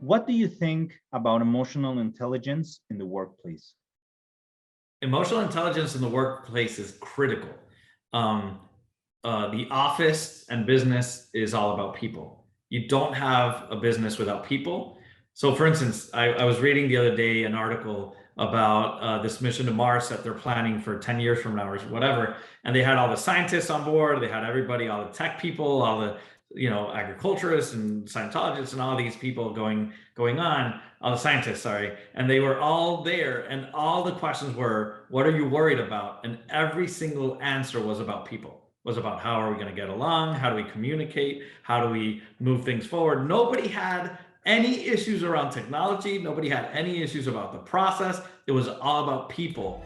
What do you think about emotional intelligence in the workplace? Emotional intelligence in the workplace is critical. Um, the office and business is all about people. You don't have a business without people. So, for instance, I was reading the other day an article about this mission to Mars that they're planning for 10 years from now or whatever. And they had all the scientists on board, they had everybody, all the tech people, all the agriculturists and Scientologists and all these people going on, all the scientists, sorry, and they were all there, and all the questions were, what are you worried about? And every single answer was about people, was about how are we going to get along, how do we communicate, how do we move things forward. Nobody had any issues around technology, nobody had any issues about the process. It was all about people.